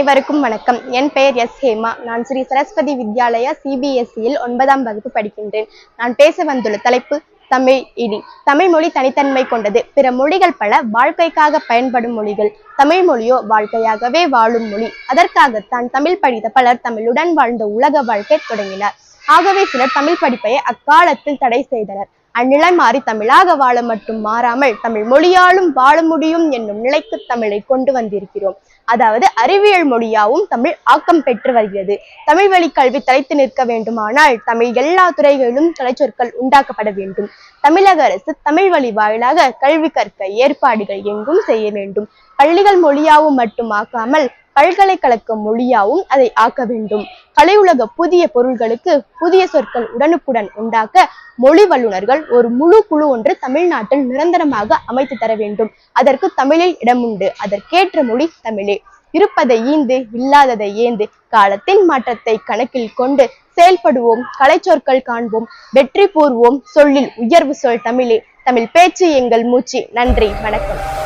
அனைவருக்கும் வணக்கம். என் பெயர் எஸ் ஹேமா. நான் ஸ்ரீ சரஸ்வதி வித்யாலயா CBSE 9ஆம் வகுப்பு படிக்கின்றேன். நான் பேச வந்துள்ள தலைப்பு தமிழ் இனி. தமிழ் மொழி தனித்தன்மை கொண்டது. பிற மொழிகள் பல வாழ்க்கைக்காக பயன்படும் மொழிகள். தமிழ் மொழியோ வாழ்க்கையாகவே வாழும் மொழி. அதற்காகத்தான் தமிழ் படித்த பலர் தமிழுடன் வாழ்ந்த உலக வாழ்க்கை தொடங்கினார். ஆகவே சிலர் தமிழ் படிப்பை அக்காலத்தில் தடை செய்தனர். அந்நிலை மாறி தமிழாக வாழ மட்டும் மாறாமல் தமிழ் மொழியாலும் வாழ முடியும் என்னும் நிலைக்கு தமிழை கொண்டு வந்திருக்கிறோம். அதாவது அறிவியல் மொழியாவும் தமிழ் ஆக்கம் பெற்று வருகிறது. தமிழ் வழி கல்வி தலைத்து நிற்க வேண்டுமானால் தமிழ் எல்லா துறைகளிலும் கலைச்சொற்கள் உண்டாக்கப்பட வேண்டும். தமிழக அரசு தமிழ் வழி வாயிலாக கல்வி கற்க ஏற்பாடுகள் எங்கும் செய்ய வேண்டும். பள்ளிகள் மொழியாவும் மட்டும் ஆக்காமல் பல்கலைக்கழக மொழியாவும் அதை ஆக்க வேண்டும். கலை உலக புதிய பொருள்களுக்கு புதிய சொற்கள் உடனுக்குடன் உண்டாக்க மொழி வல்லுநர்கள் ஒரு முழு குழு ஒன்று தமிழ்நாட்டில் நிரந்தரமாக அமைத்து தர வேண்டும். அதற்கு தமிழில் இடமுண்டு. அதற்கேற்ற மொழி தமிழே. இருப்பதை ஈந்து இல்லாததை ஏந்து காலத்தின் மாற்றத்தை கணக்கில் கொண்டு செயல்படுவோம். கலைச்சொற்கள் காண்போம். வெற்றி கூறுவோம். சொல்லில் உயர்வு சொல் தமிழே. தமிழ் பேச்சு எங்கள் மூச்சு. நன்றி, வணக்கம்.